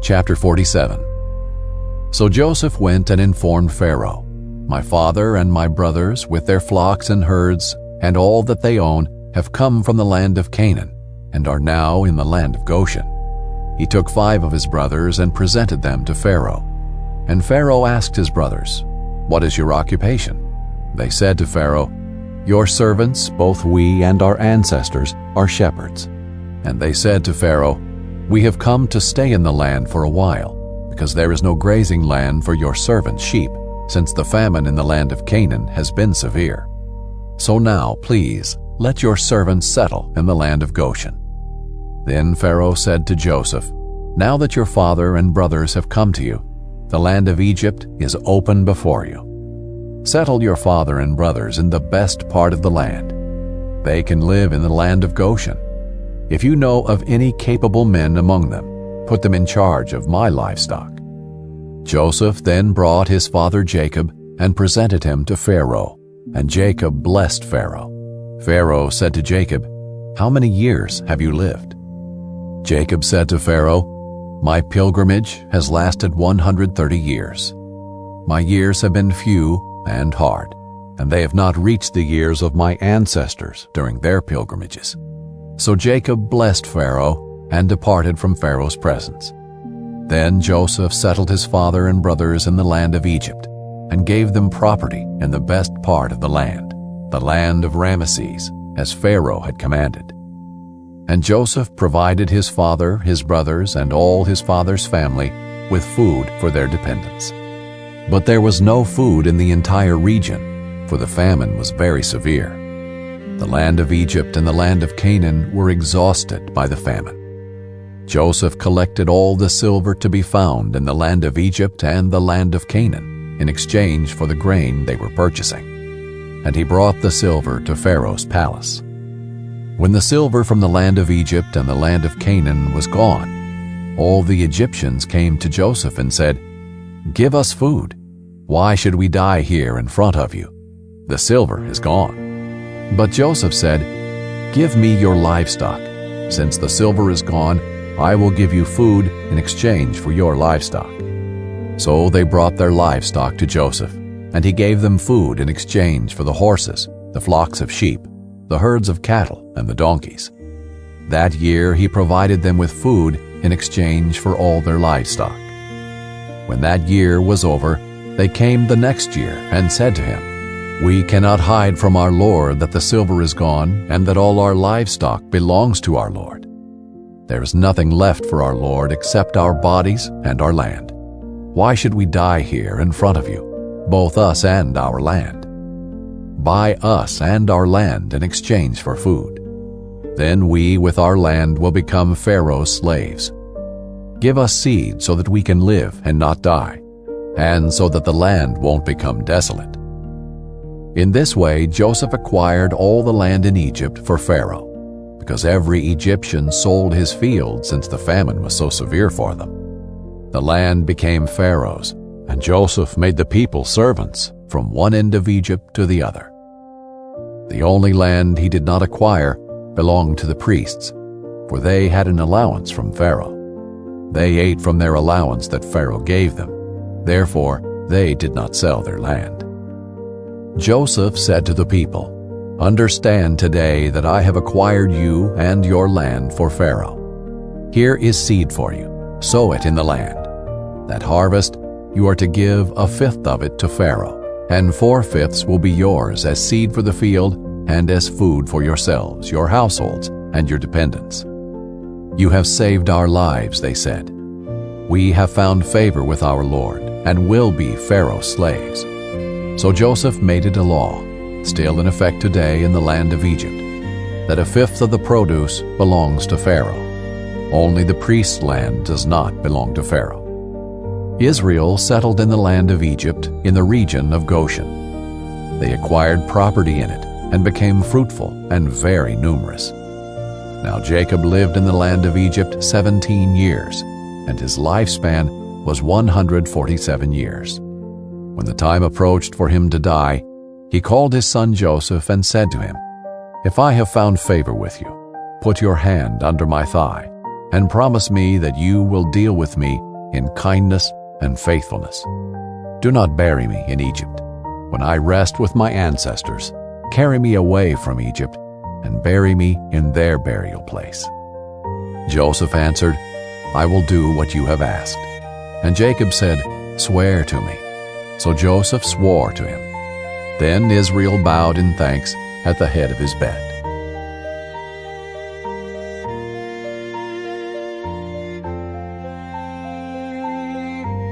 Chapter 47. So Joseph went and informed Pharaoh, "My father and my brothers, with their flocks and herds, and all that they own, have come from the land of Canaan, and are now in the land of Goshen." He took 5 of his brothers and presented them to Pharaoh. And Pharaoh asked his brothers, "What is your occupation?" They said to Pharaoh, "Your servants, both we and our ancestors, are shepherds." And they said to Pharaoh, "We have come to stay in the land for a while, because there is no grazing land for your servants' sheep, since the famine in the land of Canaan has been severe. So now, please, let your servants settle in the land of Goshen." Then Pharaoh said to Joseph, "Now that your father and brothers have come to you, the land of Egypt is open before you. Settle your father and brothers in the best part of the land. They can live in the land of Goshen. If you know of any capable men among them, put them in charge of my livestock." Joseph then brought his father Jacob and presented him to Pharaoh, and Jacob blessed Pharaoh. Pharaoh said to Jacob, "How many years have you lived?" Jacob said to Pharaoh, "My pilgrimage has lasted 130 years. My years have been few and hard, and they have not reached the years of my ancestors during their pilgrimages." So Jacob blessed Pharaoh and departed from Pharaoh's presence. Then Joseph settled his father and brothers in the land of Egypt, and gave them property in the best part of the land of Ramesses, as Pharaoh had commanded. And Joseph provided his father, his brothers, and all his father's family with food for their dependents. But there was no food in the entire region, for the famine was very severe. The land of Egypt and the land of Canaan were exhausted by the famine. Joseph collected all the silver to be found in the land of Egypt and the land of Canaan in exchange for the grain they were purchasing. And he brought the silver to Pharaoh's palace. When the silver from the land of Egypt and the land of Canaan was gone, all the Egyptians came to Joseph and said, "Give us food. Why should we die here in front of you? The silver is gone." But Joseph said, "Give me your livestock. Since the silver is gone, I will give you food in exchange for your livestock." So they brought their livestock to Joseph, and he gave them food in exchange for the horses, the flocks of sheep, the herds of cattle, and the donkeys. That year he provided them with food in exchange for all their livestock. When that year was over, they came the next year and said to him, "We cannot hide from our Lord that the silver is gone and that all our livestock belongs to our Lord. There is nothing left for our Lord except our bodies and our land. Why should we die here in front of you, both us and our land? Buy us and our land in exchange for food. Then we with our land will become Pharaoh's slaves. Give us seed so that we can live and not die, and so that the land won't become desolate." In this way Joseph acquired all the land in Egypt for Pharaoh, because every Egyptian sold his field since the famine was so severe for them. The land became Pharaoh's, and Joseph made the people servants from one end of Egypt to the other. The only land he did not acquire belonged to the priests, for they had an allowance from Pharaoh. They ate from their allowance that Pharaoh gave them. Therefore, they did not sell their land. Joseph said to the people, "Understand today that I have acquired you and your land for Pharaoh. Here is seed for you. Sow it in the land. At harvest, you are to give 1/5 of it to Pharaoh, and 4/5 will be yours as seed for the field and as food for yourselves, your households, and your dependents." "You have saved our lives," they said. "We have found favor with our Lord and will be Pharaoh's slaves." So Joseph made it a law, still in effect today in the land of Egypt, that 1/5 of the produce belongs to Pharaoh. Only the priest's land does not belong to Pharaoh. Israel settled in the land of Egypt in the region of Goshen. They acquired property in it and became fruitful and very numerous. Now Jacob lived in the land of Egypt 17 years, and his lifespan was 147 years. When the time approached for him to die, he called his son Joseph and said to him, "If I have found favor with you, put your hand under my thigh, and promise me that you will deal with me in kindness and faithfulness. Do not bury me in Egypt. When I rest with my ancestors, carry me away from Egypt and bury me in their burial place." Joseph answered, "I will do what you have asked." And Jacob said, "Swear to me." So Joseph swore to him. Then Israel bowed in thanks at the head of his bed.